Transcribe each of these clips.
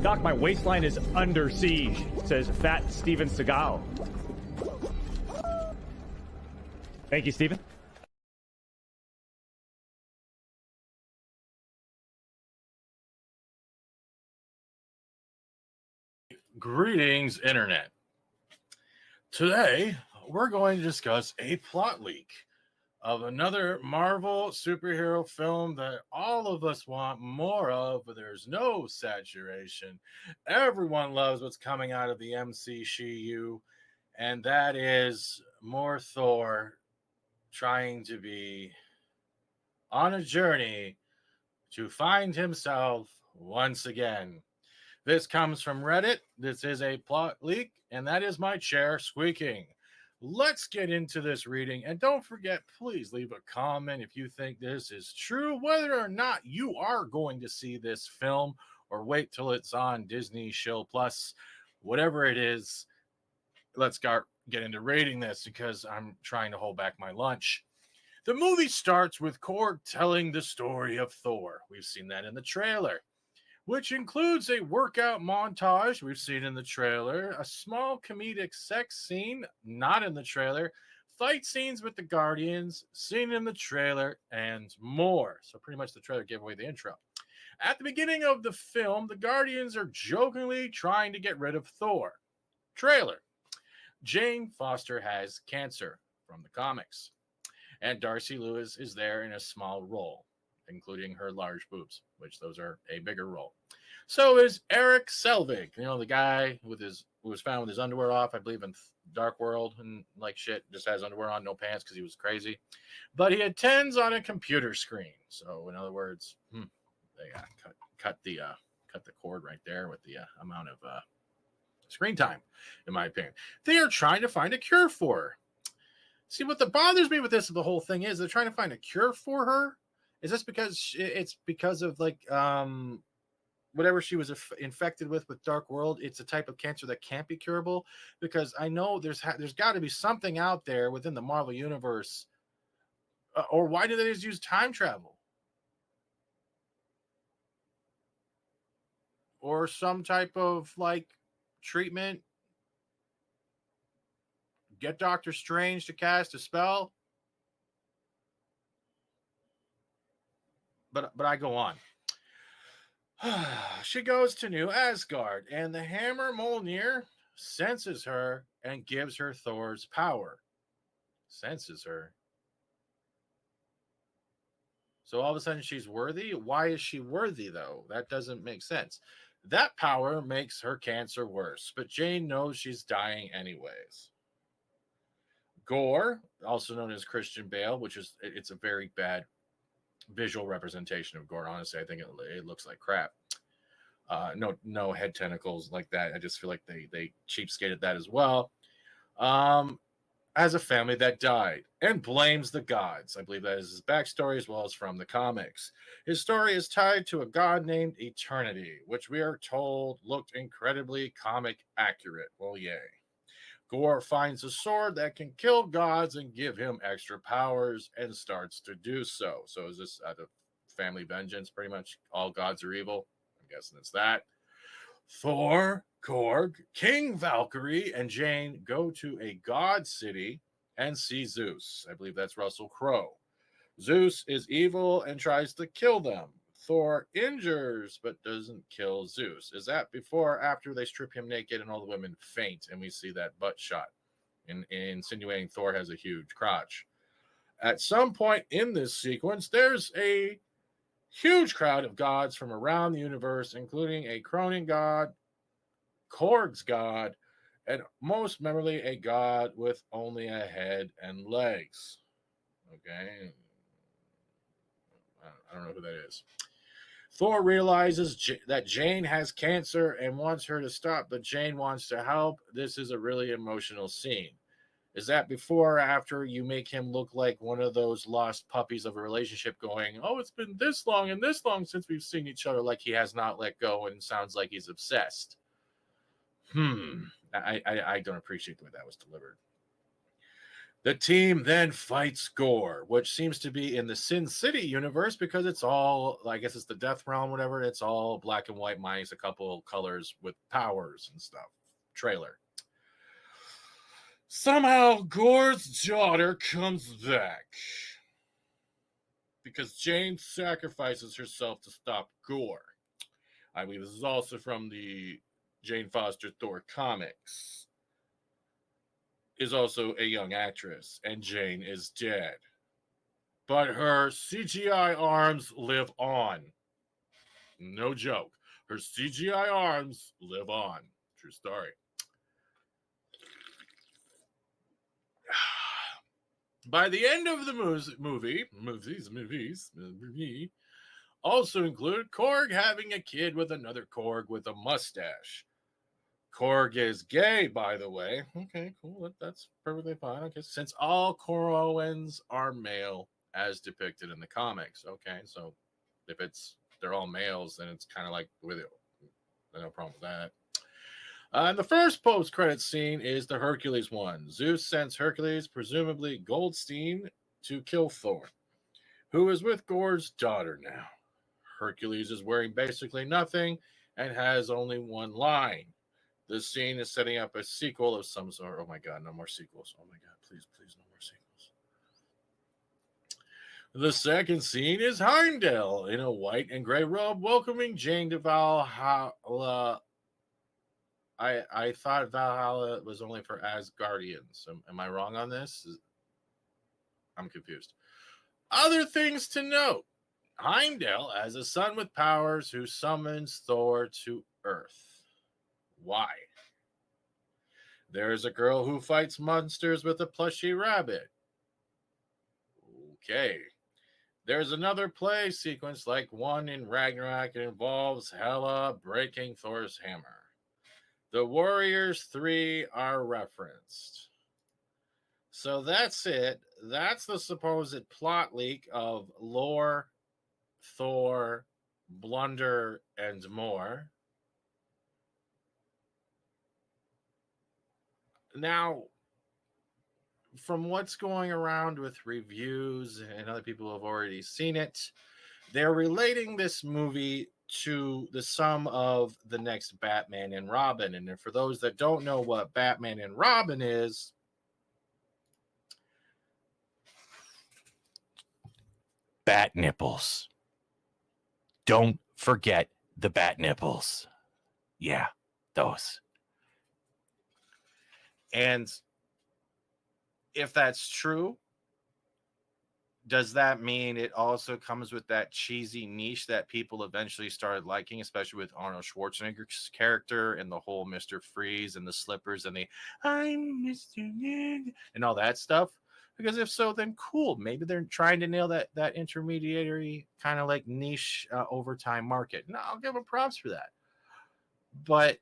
Doc, my waistline is under siege, says FAT-STEVENSEAGAL. Thank you, Steven. Greetings, Internet. Today, we're going to discuss a plot leak of another Marvel superhero film that all of us want more of, but there's no saturation. Everyone loves what's coming out of the MCU, and that is more Thor trying to be on a journey to find himself once again. This comes from Reddit. This is a plot leak, and that is my chair squeaking. Let's get into this reading, and don't forget, please leave a comment if you think this is true, whether or not you are going to see this film, or wait till it's on Disney Shill Plus, whatever it is. Let's get into rating this, because I'm trying to hold back my lunch. The movie starts with Korg telling the story of Thor. We've seen that in the trailer, which includes a workout montage we've seen in the trailer, a small comedic sex scene not in the trailer, fight scenes with the Guardians seen in the trailer, and more. So pretty much the trailer gave away the intro. At the beginning of the film, the Guardians are jokingly trying to get rid of Thor. Trailer: Jane Foster has cancer from the comics, and Darcy Lewis is there in a small role, including her large boobs, which those are a bigger role. So is Eric Selvig, the guy who was found with his underwear off, I believe in Dark World, and like shit, just has underwear on, no pants, because he was crazy. But he attends on a computer screen. So in other words, they cut the cord right there with the amount of screen time, in my opinion. They are trying to find a cure for her. See, what bothers me with this, the whole thing is they're trying to find a cure for her. Is this because of whatever she was infected with Dark World? It's a type of cancer that can't be curable, because I know there's got to be something out there within the Marvel universe, or why do they just use time travel or some type of treatment? Get Doctor Strange to cast a spell. But I go on. She goes to New Asgard, and the Hammer Mjolnir senses her and gives her Thor's power. Senses her. So all of a sudden she's worthy? Why is she worthy, though? That doesn't make sense. That power makes her cancer worse, but Jane knows she's dying anyways. Gore, also known as Christian Bale, it's a very bad visual representation of Gore. Honestly, I think it looks like crap. No head tentacles like that. I just feel like they cheapskated that as well. Has a family that died and blames the gods. I believe that is his backstory, as well as from the comics. His story is tied to a god named Eternity, which we are told looked incredibly comic accurate. Well, yay. Gore finds a sword that can kill gods and give him extra powers, and starts to do so. So is this out of family vengeance, pretty much? All gods are evil? I'm guessing it's that. Thor, Korg, King Valkyrie, and Jane go to a god city and see Zeus. I believe that's Russell Crowe. Zeus is evil and tries to kill them. Thor injures but doesn't kill Zeus. Is that before or after they strip him naked and all the women faint and we see that butt shot, insinuating Thor has a huge crotch? At some point in this sequence, there's a huge crowd of gods from around the universe, including a Cronin god, Korg's god, and most memorably a god with only a head and legs. Okay. I don't know who that is. Thor realizes that Jane has cancer and wants her to stop, but Jane wants to help. This is a really emotional scene. Is that before or after you make him look like one of those lost puppies of a relationship going, oh, it's been this long and this long since we've seen each other, like he has not let go and sounds like he's obsessed? I don't appreciate the way that was delivered. The team then fights Gore, which seems to be in the Sin City universe because it's all, I guess it's the Death Realm, whatever. It's all black and white minus a couple colors with powers and stuff. Trailer. Somehow Gore's daughter comes back because Jane sacrifices herself to stop Gore. I believe this is also from the Jane Foster Thor comics. Is also a young actress, and Jane is dead. But her CGI arms live on. No joke. Her CGI arms live on. True story. By the end of the movie also include Korg having a kid with another Korg with a mustache. Korg is gay, by the way. Okay, cool. That's perfectly fine. Okay, since all Koroans are male, as depicted in the comics. Okay, so if they're all males, then it's kind of like with it. No problem with that. And the first post-credit scene is the Hercules one. Zeus sends Hercules, presumably Goldstein, to kill Thor, who is with Gore's daughter now. Hercules is wearing basically nothing and has only one line. The scene is setting up a sequel of some sort. Oh my God, no more sequels. Oh my God, please, no more sequels. The second scene is Heimdall in a white and gray robe welcoming Jane to Valhalla. I thought Valhalla was only for Asgardians. Am I wrong on this? I'm confused. Other things to note. Heimdall has a son with powers who summons Thor to Earth. Why? There's a girl who fights monsters with a plushy rabbit. Okay. There's another play sequence like one in Ragnarok. It involves Hela breaking Thor's hammer. The Warriors 3 are referenced. So that's it. That's the supposed plot leak of lore, Thor, blunder, and more. Now, from what's going around with reviews and other people who have already seen it, they're relating this movie to the sum of the next Batman and Robin. And for those that don't know what Batman and Robin is, bat nipples. Don't forget the bat nipples. Yeah, those. And if that's true, does that mean it also comes with that cheesy niche that people eventually started liking, especially with Arnold Schwarzenegger's character and the whole Mr. Freeze and the slippers and the I'm Mr. Ned and all that stuff? Because if so, then cool. Maybe they're trying to nail that intermediary kind of like niche overtime market. No, I'll give them props for that. But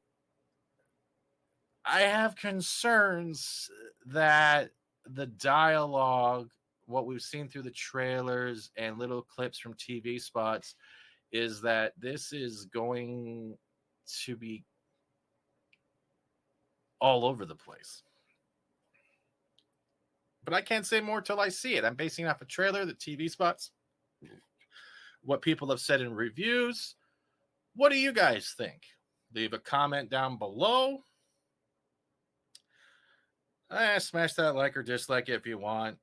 I have concerns that the dialogue, what we've seen through the trailers and little clips from TV spots, is that this is going to be all over the place. But I can't say more till I see it. I'm basing it off a trailer, the TV spots, what people have said in reviews. What do you guys think? Leave a comment down below. Smash that like or dislike if you want.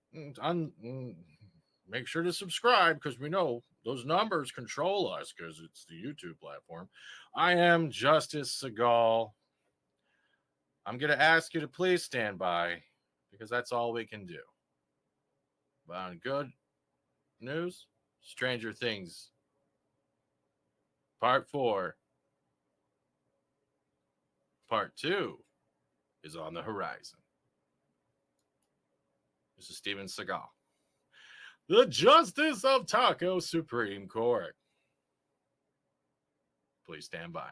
Make sure to subscribe because we know those numbers control us because it's the YouTube platform. I am Justice Seagal. I'm going to ask you to please stand by because that's all we can do. But on good news, Stranger Things Part 4, Part 2 is on the horizon. This is Steven Seagal, the Justice of Taco Supreme Court. Please stand by.